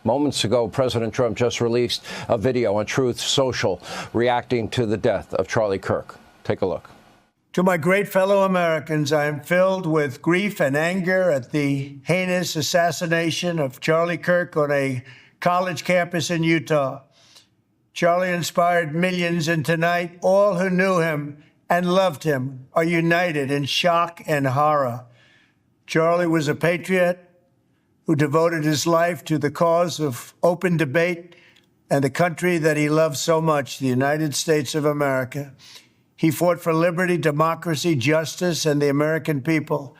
Moments ago, President Trump just released a video on Truth Social reacting to the death of Charlie Kirk. Take a look. To my great fellow Americans, I am filled with grief and anger at the heinous assassination of Charlie Kirk on a college campus in Utah. Charlie inspired millions, and tonight, all who knew him and loved him are united in shock and horror. Charlie was a patriot who devoted his life to the cause of open debate and the country that he loved so much, the United States of America. He fought for liberty, democracy, justice, and the American people.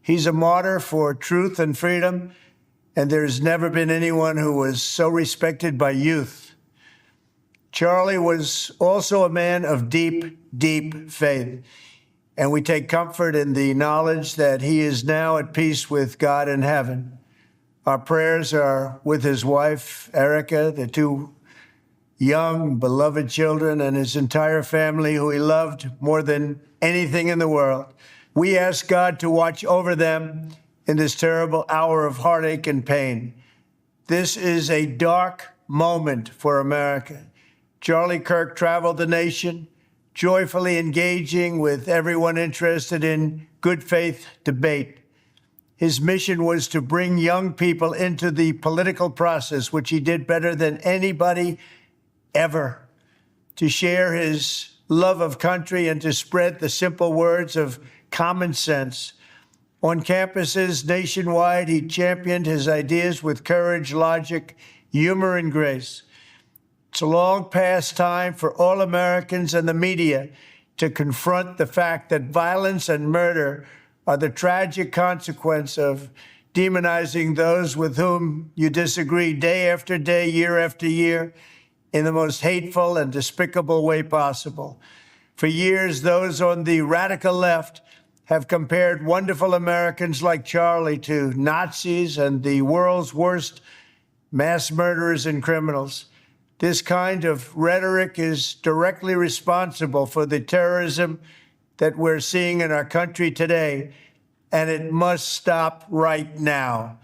He's a martyr for truth and freedom, and there's never been anyone who was so respected by youth. Charlie was also a man of deep, deep faith, and we take comfort in the knowledge that he is now at peace with God in heaven. Our prayers are with his wife, Erica, the two young, beloved children, and his entire family, who he loved more than anything in the world. We ask God to watch over them in this terrible hour of heartache and pain. This is a dark moment for America. Charlie Kirk traveled the nation, joyfully engaging with everyone interested in good faith debate. His mission was to bring young people into the political process, which he did better than anybody ever, to share his love of country and to spread the simple words of common sense. On campuses nationwide, he championed his ideas with courage, logic, humor, and grace. It's a long past time for all Americans and the media to confront the fact that violence and murder are the tragic consequence of demonizing those with whom you disagree day after day, year after year, in the most hateful and despicable way possible. For years, those on the radical left have compared wonderful Americans like Charlie to Nazis and the world's worst mass murderers and criminals. This kind of rhetoric is directly responsible for the terrorism that we're seeing in our country today, and it must stop right now.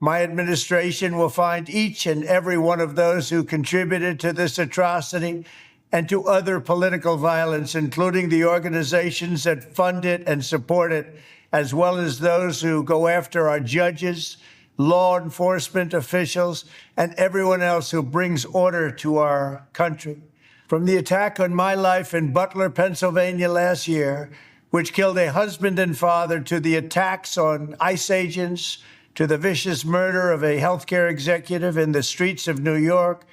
My administration will find each and every one of those who contributed to this atrocity and to other political violence, including the organizations that fund it and support it, as well as those who go after our judges, law enforcement officials, and everyone else who brings order to our country. From the attack on my life in Butler, Pennsylvania last year, which killed a husband and father, to the attacks on ICE agents, to the vicious murder of a healthcare executive in the streets of New York,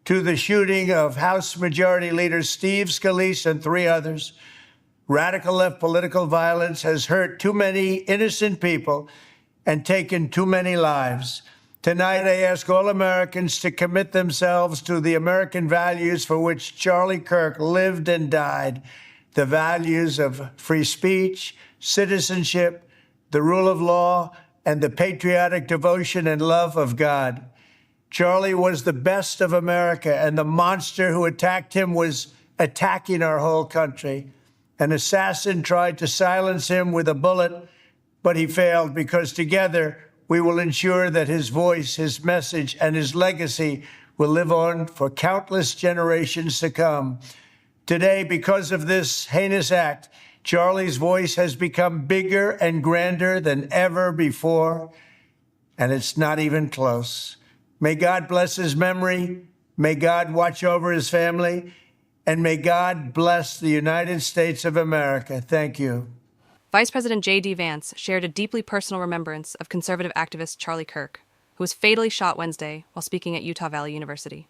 to the shooting of House Majority Leader Steve Scalise and 3 others, radical left political violence has hurt too many innocent people and taken too many lives. Tonight, I ask all Americans to commit themselves to the American values for which Charlie Kirk lived and died, the values of free speech, citizenship, the rule of law, and the patriotic devotion and love of God. Charlie was the best of America, and the monster who attacked him was attacking our whole country. An assassin tried to silence him with a bullet, but he failed, because together we will ensure that his voice, his message, and his legacy will live on for countless generations to come. Today, because of this heinous act, Charlie's voice has become bigger and grander than ever before, and it's not even close. May God bless his memory, may God watch over his family, and may God bless the United States of America. Thank you. Vice President J.D. Vance shared a deeply personal remembrance of conservative activist Charlie Kirk, who was fatally shot Wednesday while speaking at Utah Valley University.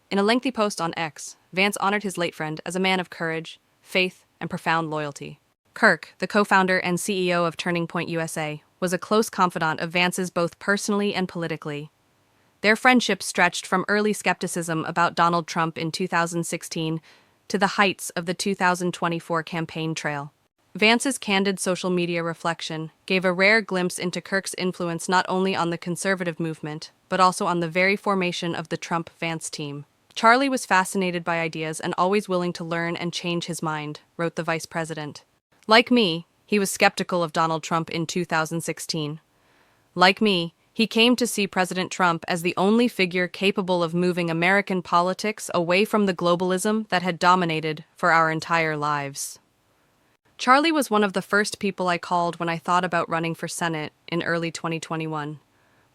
In a lengthy post on X, Vance honored his late friend as a man of courage, faith, and profound loyalty. Kirk, the co-founder and CEO of Turning Point USA, was a close confidant of Vance's both personally and politically. Their friendship stretched from early skepticism about Donald Trump in 2016 to the heights of the 2024 campaign trail. Vance's candid social media reflection gave a rare glimpse into Kirk's influence not only on the conservative movement, but also on the very formation of the Trump-Vance team. Charlie was fascinated by ideas and always willing to learn and change his mind, wrote the vice president. Like me, he was skeptical of Donald Trump in 2016. Like me, He came to see President Trump as the only figure capable of moving American politics away from the globalism that had dominated for our entire lives. Charlie was one of the first people I called when I thought about running for Senate in early 2021.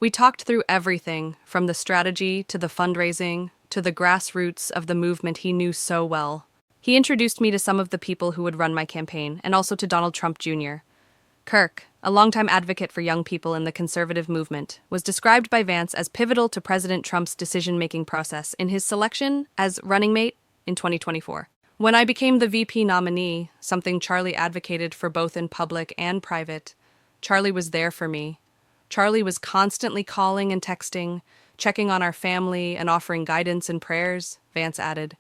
We talked through everything, from the strategy to the fundraising to the grassroots of the movement he knew so well. He introduced me to some of the people who would run my campaign, and also to Donald Trump Jr. Kirk, a longtime advocate for young people in the conservative movement, was described by Vance as pivotal to President Trump's decision-making process in his selection as running mate in 2024. When I became the VP nominee, something Charlie advocated for both in public and private, Charlie was there for me. Charlie was constantly calling and texting, checking on our family and offering guidance and prayers, Vance added.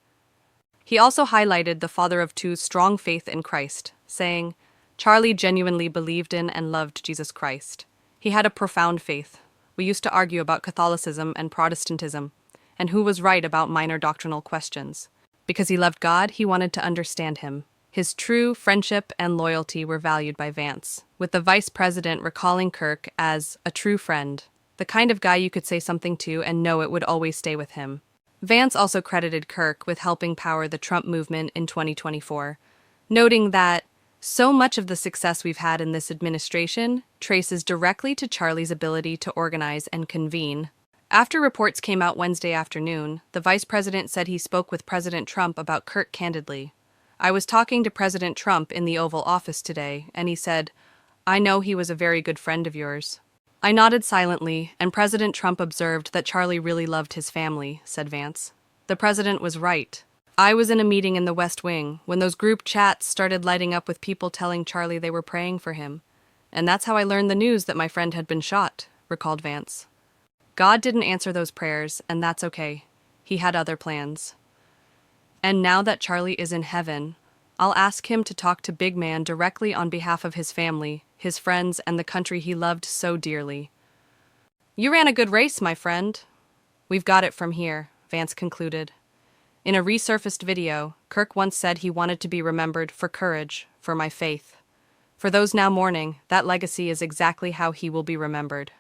He also highlighted the father of two's strong faith in Christ, saying, Charlie genuinely believed in and loved Jesus Christ. He had a profound faith. We used to argue about Catholicism and Protestantism, and who was right about minor doctrinal questions. Because he loved God, he wanted to understand him. His true friendship and loyalty were valued by Vance, with the vice president recalling Kirk as a true friend, the kind of guy you could say something to and know it would always stay with him. Vance also credited Kirk with helping power the Trump movement in 2024, noting that so much of the success we've had in this administration traces directly to Charlie's ability to organize and convene. After reports came out Wednesday afternoon, the vice president said he spoke with President Trump about Kirk candidly. I was talking to President Trump in the Oval Office today, and he said, I know he was a very good friend of yours. I nodded silently, and President Trump observed that Charlie really loved his family, said Vance. The president was right. I was in a meeting in the West Wing when those group chats started lighting up with people telling Charlie they were praying for him. And that's how I learned the news that my friend had been shot, recalled Vance. God didn't answer those prayers, and that's okay. He had other plans. And now that Charlie is in heaven, I'll ask him to talk to Big Man directly on behalf of his family, his friends, and the country he loved so dearly. You ran a good race, my friend. We've got it from here, Vance concluded. In a resurfaced video, Kirk once said he wanted to be remembered for courage, for my faith. For those now mourning, that legacy is exactly how he will be remembered.